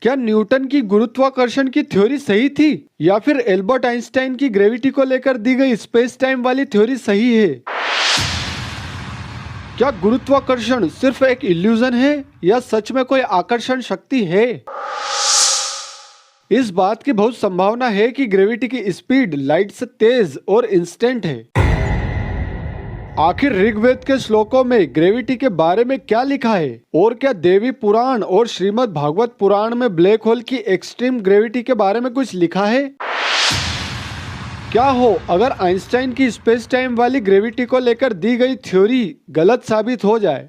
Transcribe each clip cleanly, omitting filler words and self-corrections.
क्या न्यूटन की गुरुत्वाकर्षण की थ्योरी सही थी या फिर एल्बर्ट आइंस्टाइन की ग्रेविटी को लेकर दी गई स्पेस टाइम वाली थ्योरी सही है? क्या गुरुत्वाकर्षण सिर्फ एक इल्यूजन है या सच में कोई आकर्षण शक्ति है? इस बात की बहुत संभावना है कि ग्रेविटी की स्पीड लाइट से तेज और इंस्टेंट है। आखिर ऋग्वेद के श्लोकों में ग्रेविटी के बारे में क्या लिखा है और क्या देवी पुराण और श्रीमद् भागवत पुराण में ब्लैक होल की एक्सट्रीम ग्रेविटी के बारे में कुछ लिखा है? क्या हो अगर आइंस्टाइन की स्पेस टाइम वाली ग्रेविटी को लेकर दी गई थ्योरी गलत साबित हो जाए?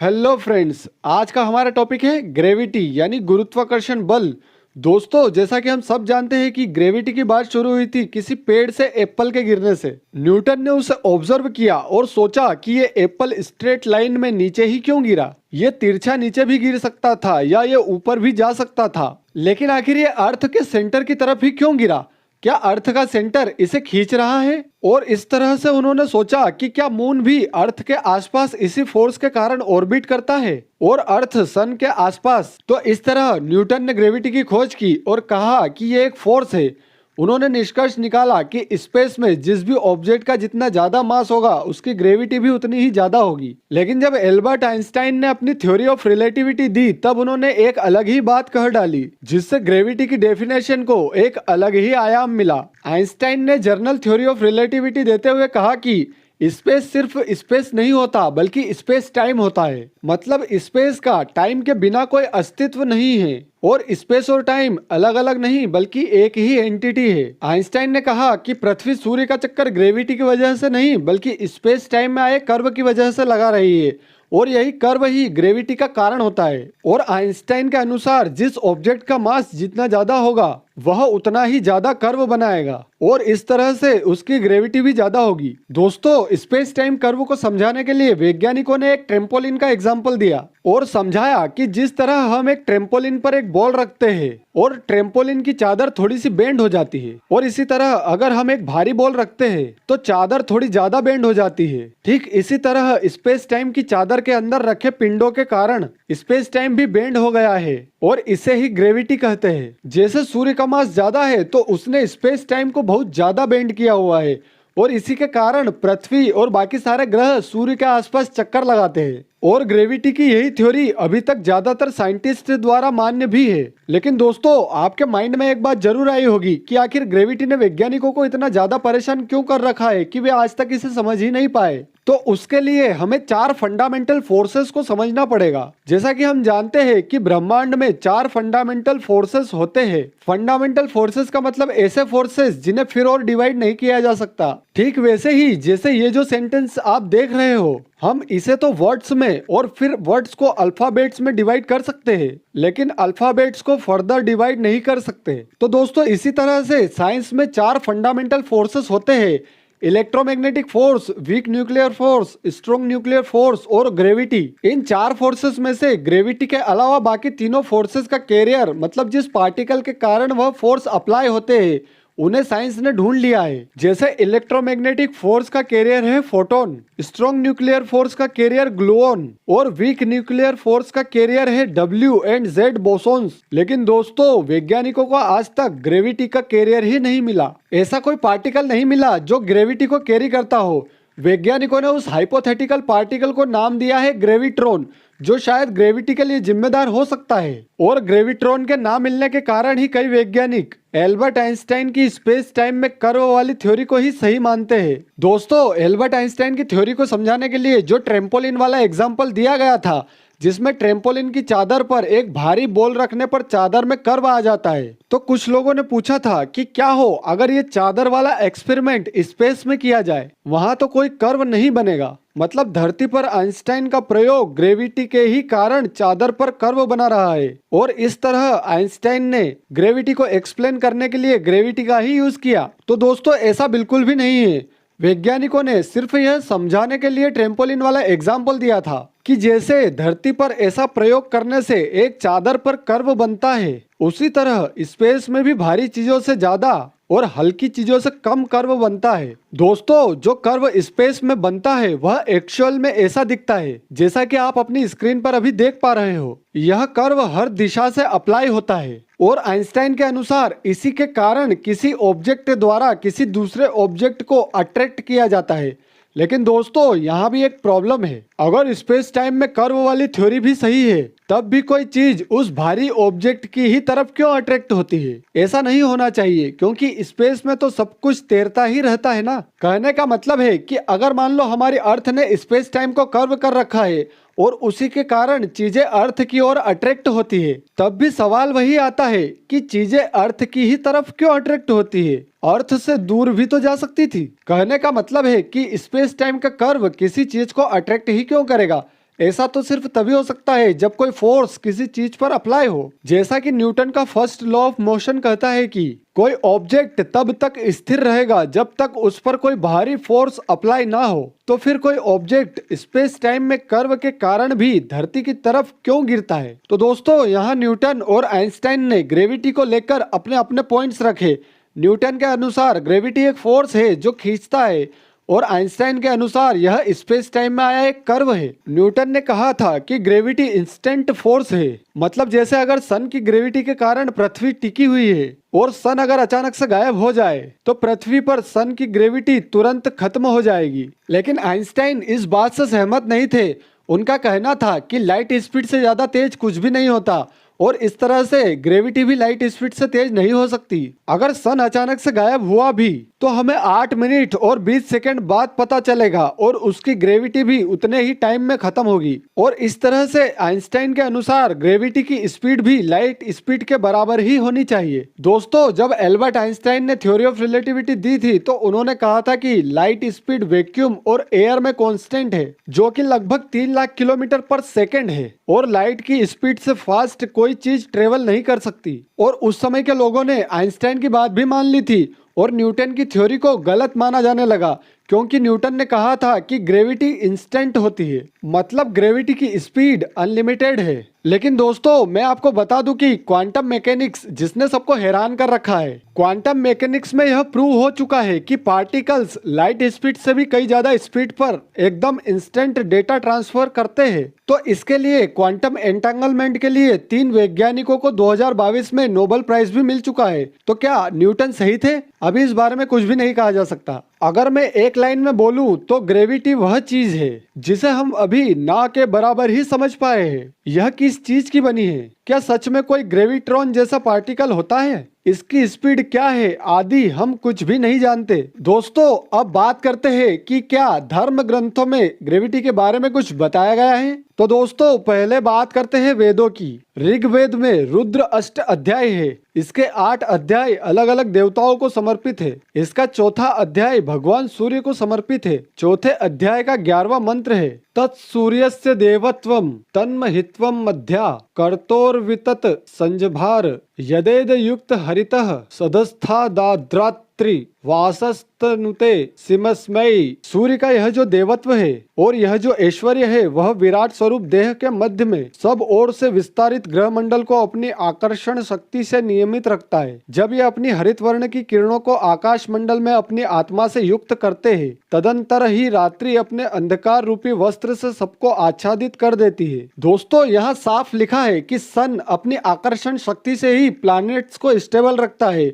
हेलो फ्रेंड्स, आज का हमारा टॉपिक है ग्रेविटी यानी गुरुत्वाकर्षण बल। दोस्तों, जैसा कि हम सब जानते हैं कि ग्रेविटी की बात शुरू हुई थी किसी पेड़ से एप्पल के गिरने से। न्यूटन ने उसे ऑब्जर्व किया और सोचा कि ये एप्पल स्ट्रेट लाइन में नीचे ही क्यों गिरा, ये तिरछा नीचे भी गिर सकता था या ये ऊपर भी जा सकता था, लेकिन आखिर ये अर्थ के सेंटर की तरफ ही क्यों गिरा? क्या अर्थ का सेंटर इसे खींच रहा है? और इस तरह से उन्होंने सोचा कि क्या मून भी अर्थ के आसपास इसी फोर्स के कारण ऑर्बिट करता है और अर्थ सन के आसपास। तो इस तरह न्यूटन ने ग्रेविटी की खोज की और कहा कि ये एक फोर्स है। उन्होंने निष्कर्ष निकाला कि स्पेस में जिस भी ऑब्जेक्ट का जितना ज्यादा मास होगा उसकी ग्रेविटी भी उतनी ही ज्यादा होगी। लेकिन जब एल्बर्ट आइंस्टाइन ने अपनी थ्योरी ऑफ रिलेटिविटी दी तब उन्होंने एक अलग ही बात कह डाली, जिससे ग्रेविटी की डेफिनेशन को एक अलग ही आयाम मिला। आइंस्टाइन ने जनरल थ्योरी ऑफ रिलेटिविटी देते हुए कहा कि स्पेस सिर्फ स्पेस नहीं होता बल्कि स्पेस टाइम होता है। मतलब स्पेस का टाइम के बिना कोई अस्तित्व नहीं है और स्पेस और टाइम अलग अलग नहीं बल्कि एक ही एंटिटी है। आइंस्टाइन ने कहा कि पृथ्वी सूर्य का चक्कर ग्रेविटी की वजह से नहीं बल्कि स्पेस टाइम में आए कर्व की वजह से लगा रही है और यही कर्व ही ग्रेविटी का कारण होता है। और आइंस्टाइन के अनुसार जिस ऑब्जेक्ट का मास जितना ज्यादा होगा वह उतना ही ज्यादा कर्व बनाएगा और इस तरह से उसकी ग्रेविटी भी ज्यादा होगी। दोस्तों, स्पेस टाइम कर्व को समझाने के लिए वैज्ञानिकों ने एक ट्रेम्पोलिन का एग्जाम्पल दिया और समझाया कि जिस तरह हम एक ट्रेम्पोलिन पर एक बॉल रखते हैं और ट्रेम्पोलिन की चादर थोड़ी सी बेंड हो जाती है, और इसी तरह अगर हम एक भारी बॉल रखते हैं तो चादर थोड़ी ज्यादा बेंड हो जाती है। ठीक इसी तरह स्पेस टाइम की चादर के अंदर रखे पिंडों के कारण स्पेस टाइम भी बेंड हो गया है और इसे ही ग्रेविटी कहते हैं। जैसे सूर्य का मास ज्यादा है तो उसने स्पेस टाइम को बहुत ज्यादा बेंड किया हुआ है और इसी के कारण पृथ्वी और बाकी सारे ग्रह सूर्य के आसपास चक्कर लगाते हैं। और ग्रेविटी की यही थ्योरी अभी तक ज्यादातर साइंटिस्ट द्वारा मान्य भी है। लेकिन दोस्तों, आपके माइंड में एक बात जरूर आई होगी कि आखिर ग्रेविटी ने वैज्ञानिकों को इतना ज्यादा परेशान क्यों कर रखा है कि वे आज तक इसे समझ ही नहीं पाए। तो उसके लिए हमें 4 फंडामेंटल फोर्सेस को समझना पड़ेगा। जैसा कि हम जानते हैं कि ब्रह्मांड में 4 फंडामेंटल फोर्सेस होते हैं। फंडामेंटल फोर्सेस का मतलब ऐसे फोर्सेस जिन्हें फिर और डिवाइड नहीं किया जा सकता। ठीक वैसे ही जैसे ये जो सेंटेंस आप देख रहे हो, हम इसे तो वर्ड्स में और फिर वर्ड्स को अल्फाबेट्स में डिवाइड कर सकते हैं, लेकिन अल्फाबेट्स को फर्दर डिवाइड नहीं कर सकते। तो दोस्तों, इसी तरह से साइंस में 4 फंडामेंटल फोर्सेस होते हैं: electromagnetic force, weak nuclear force, strong nuclear force और ग्रेविटी। इन 4 फोर्सेस में से ग्रेविटी के अलावा बाकी तीनों फोर्सेस का कैरियर, मतलब जिस पार्टिकल के कारण वह फोर्स अप्लाई होते हैं, उन्हें साइंस ने ढूंढ लिया है। जैसे इलेक्ट्रोमैग्नेटिक फोर्स का कैरियर है फोटोन, स्ट्रॉन्ग न्यूक्लियर फोर्स का कैरियर ग्लूऑन और वीक न्यूक्लियर फोर्स का कैरियर है W एंड Z बोसोन्स। लेकिन दोस्तों, वैज्ञानिकों को आज तक ग्रेविटी का कैरियर ही नहीं मिला। ऐसा कोई पार्टिकल नहीं मिला जो ग्रेविटी को कैरी करता हो। वैज्ञानिकों ने उस हाइपोथेटिकल पार्टिकल को नाम दिया है ग्रेविट्रॉन, जो शायद ग्रेविटी के लिए जिम्मेदार हो सकता है। और ग्रेविट्रॉन के नाम मिलने के कारण ही कई वैज्ञानिक एल्बर्ट आइंस्टाइन की स्पेस टाइम में कर्व वाली थ्योरी को ही सही मानते हैं। दोस्तों, एल्बर्ट आइंस्टाइन की थ्योरी को समझाने के लिए जो ट्रेम्पोलिन वाला एग्जाम्पल दिया गया था, जिसमें ट्रेम्पोलिन की चादर पर एक भारी बॉल रखने पर चादर में कर्व आ जाता है, तो कुछ लोगों ने पूछा था कि क्या हो अगर ये चादर वाला एक्सपेरिमेंट स्पेस में किया जाए, वहां तो कोई कर्व नहीं बनेगा। मतलब धरती पर आइंस्टाइन का प्रयोग ग्रेविटी के ही कारण चादर पर कर्व बना रहा है। और इस तरह आइंस्टाइन ने ग्रेविटी को एक्सप्लेन करने के लिए ग्रेविटी का ही यूज किया। तो दोस्तों, ऐसा बिल्कुल भी नहीं है। वैज्ञानिकों ने सिर्फ यह समझाने के लिए ट्रेम्पोलिन वाला एग्जाम्पल दिया था कि जैसे धरती पर ऐसा प्रयोग करने से एक चादर पर कर्व बनता है, उसी तरह स्पेस में भी भारी चीजों से ज्यादा और हल्की चीजों से कम कर्व बनता है। दोस्तों, जो कर्व स्पेस में बनता है वह एक्चुअल में ऐसा दिखता है जैसा कि आप अपनी स्क्रीन पर अभी देख पा रहे हो। यह कर्व हर दिशा से अप्लाई होता है और आइंस्टाइन के अनुसार इसी के कारण किसी ऑब्जेक्ट द्वारा किसी दूसरे ऑब्जेक्ट को अट्रैक्ट किया जाता है। लेकिन दोस्तों, यहाँ भी एक प्रॉब्लम है। अगर स्पेस टाइम में कर्व वाली थ्योरी भी सही है, तब भी कोई चीज उस भारी ऑब्जेक्ट की ही तरफ क्यों अट्रैक्ट होती है? ऐसा नहीं होना चाहिए, क्योंकि स्पेस में तो सब कुछ तैरता ही रहता है ना। कहने का मतलब है कि अगर मान लो हमारी अर्थ ने स्पेस टाइम को कर्व कर रखा है और उसी के कारण चीजें अर्थ की ओर अट्रैक्ट होती है, तब भी सवाल वही आता है कि चीजें अर्थ की ही तरफ क्यों अट्रैक्ट होती है? अर्थ से दूर भी तो जा सकती थी। कहने का मतलब है कि स्पेस टाइम का कर्व किसी चीज को अट्रैक्ट ही क्यों करेगा? ऐसा तो सिर्फ तभी हो सकता है जब कोई फोर्स किसी चीज पर अप्लाई हो। जैसा कि न्यूटन का फर्स्ट लॉ ऑफ मोशन कहता है कि कोई ऑब्जेक्ट तब तक स्थिर रहेगा जब तक उस पर कोई बाहरी फोर्स अप्लाई ना हो। तो फिर कोई ऑब्जेक्ट स्पेस टाइम में कर्व के कारण भी धरती की तरफ क्यों गिरता है? तो दोस्तों, यहाँ न्यूटन और आइंस्टाइन ने ग्रेविटी को लेकर अपने अपने पॉइंट्स रखे। न्यूटन के अनुसार ग्रेविटी एक फोर्स है जो खींचता है और आइंस्टाइन के अनुसार यह स्पेस टाइम में आया एक कर्व है। न्यूटन ने कहा था कि ग्रेविटी इंस्टेंट फोर्स है, मतलब जैसे अगर सन की ग्रेविटी के कारण पृथ्वी टिकी हुई है और सन अगर अचानक से गायब हो जाए तो पृथ्वी पर सन की ग्रेविटी तुरंत खत्म हो जाएगी। लेकिन आइंस्टाइन इस बात से सहमत नहीं थे। उनका कहना था कि लाइट स्पीड से ज्यादा तेज कुछ भी नहीं होता और इस तरह से ग्रेविटी भी लाइट स्पीड से तेज नहीं हो सकती। अगर सन अचानक से गायब हुआ भी तो हमें 8 मिनट और 20 सेकंड बाद पता चलेगा और उसकी ग्रेविटी भी उतने ही टाइम में खत्म होगी। और इस तरह से आइंस्टाइन के अनुसार ग्रेविटी की स्पीड भी लाइट स्पीड के बराबर ही होनी चाहिए। दोस्तों, जब एल्बर्ट आइंस्टाइन ने थ्योरी ऑफ रिलेटिविटी दी थी तो उन्होंने कहा था कि लाइट स्पीड वैक्यूम और एयर में कांस्टेंट है, जो कि लगभग 3 लाख किलोमीटर पर सेकेंड है और लाइट की स्पीड से फास्ट कोई चीज ट्रेवल नहीं कर सकती। और उस समय के लोगों ने आइंस्टाइन की बात भी मान ली थी और न्यूटन की थ्योरी को गलत माना जाने लगा, क्योंकि न्यूटन ने कहा था कि ग्रेविटी इंस्टेंट होती है, मतलब ग्रेविटी की स्पीड अनलिमिटेड है। लेकिन दोस्तों, मैं आपको बता दूं कि क्वांटम मैकेनिक्स जिसने सबको हैरान कर रखा है, क्वांटम मैकेनिक्स में यह प्रूव हो चुका है कि पार्टिकल्स लाइट स्पीड से भी कई ज्यादा स्पीड पर एकदम इंस्टेंट डेटा ट्रांसफर करते हैं। तो इसके लिए क्वांटम एंटेंगलमेंट के लिए 3 वैज्ञानिकों को 2022 में नोबेल प्राइज भी मिल चुका है। तो क्या न्यूटन सही थे? अभी इस बारे में कुछ भी नहीं कहा जा सकता। अगर मैं एक लाइन में बोलूं तो ग्रेविटी वह चीज है जिसे हम अभी ना के बराबर ही समझ पाए हैं। यह किस चीज की बनी है? क्या सच में कोई ग्रेविट्रॉन जैसा पार्टिकल होता है? इसकी स्पीड क्या है आदि हम कुछ भी नहीं जानते। दोस्तों, अब बात करते हैं कि क्या धर्म ग्रंथों में ग्रेविटी के बारे में कुछ बताया गया है। तो दोस्तों, पहले बात करते हैं वेदों की। ऋग्वेद में रुद्र अष्ट अध्याय है। इसके 8 अध्याय अलग अलग देवताओं को समर्पित है। इसका चौथा अध्याय भगवान सूर्य को समर्पित है। चौथे अध्याय का 11वां मंत्र है तत्सूर्यस्य देवत्वम तन्महित्वम मध्या कर्तोर्वितत संजभार यदेद युक्त हरितः सदस्था दाद्रात्रि वासस्तनुते सिमस्मयी। सूर्य का यह जो देवत्व है और यह जो ऐश्वर्य है वह विराट स्वरूप देह के मध्य में सब ओर से विस्तारित ग्रह मंडल को अपनी आकर्षण शक्ति से नियमित रखता है। जब यह अपनी हरित वर्ण की किरणों को आकाश मंडल में अपनी आत्मा से युक्त करते हैं, तदंतर ही रात्रि अपने अंधकार रूपी वस्त्र से सबको आच्छादित कर देती है। दोस्तों, यहाँ साफ लिखा है कि सन अपनी आकर्षण शक्ति से ही प्लैनेट्स को स्टेबल रखता है।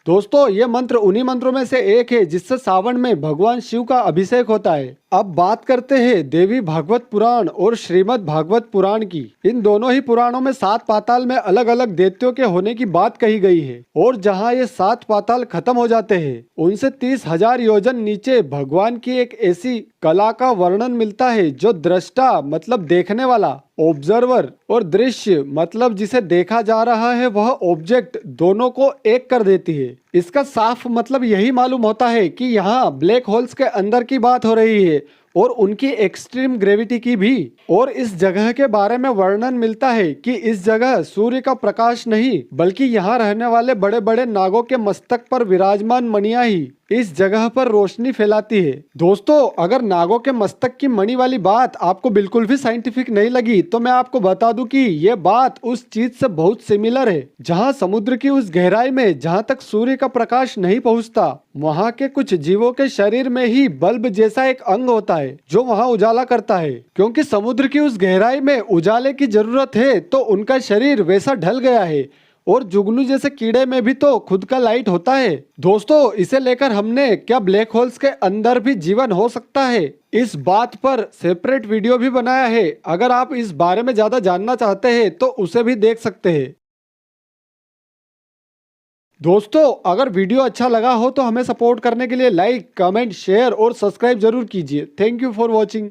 दोस्तों, ये मंत्र उन्हीं मंत्रों में से एक है जिससे सावन में भगवान शिव का अभिषेक होता है। अब बात करते हैं देवी भागवत पुराण और श्रीमद् भागवत पुराण की। इन दोनों ही पुराणों में 7 पाताल में अलग अलग दैत्यों के होने की बात कही गई है और जहां ये 7 पाताल खत्म हो जाते हैं, उनसे 30,000 योजन नीचे भगवान की एक ऐसी कला का वर्णन मिलता है जो दृष्टा मतलब देखने वाला, ऑब्जर्वर और दृश्य मतलब जिसे देखा जा रहा है वह ऑब्जेक्ट, दोनों को एक कर देती है। इसका साफ मतलब यही मालूम होता है कि यहाँ ब्लैक होल्स के अंदर की बात हो रही है और उनकी एक्सट्रीम ग्रेविटी की भी। और इस जगह के बारे में वर्णन मिलता है कि इस जगह सूर्य का प्रकाश नहीं बल्कि यहाँ रहने वाले बड़े बड़े नागों के मस्तक पर विराजमान मणियां ही इस जगह पर रोशनी फैलाती है। दोस्तों, अगर नागों के मस्तक की मणि वाली बात आपको बिल्कुल भी साइंटिफिक नहीं लगी तो मैं आपको बता दूं कि ये बात उस चीज से बहुत सिमिलर है। जहां समुद्र की उस गहराई में जहां तक सूर्य का प्रकाश नहीं पहुंचता, वहां के कुछ जीवों के शरीर में ही बल्ब जैसा एक अंग होता है जो वहां उजाला करता है। क्योंकि समुद्र की उस गहराई में उजाले की जरूरत है तो उनका शरीर वैसा ढल गया है। और जुगनू जैसे कीड़े में भी तो खुद का लाइट होता है। दोस्तों, इसे लेकर हमने क्या ब्लैक होल्स के अंदर भी जीवन हो सकता है, इस बात पर सेपरेट वीडियो भी बनाया है। अगर आप इस बारे में ज्यादा जानना चाहते हैं तो उसे भी देख सकते हैं। दोस्तों, अगर वीडियो अच्छा लगा हो तो हमें सपोर्ट करने के लिए लाइक, कमेंट, शेयर और सब्सक्राइब जरूर कीजिए। Thank you for watching.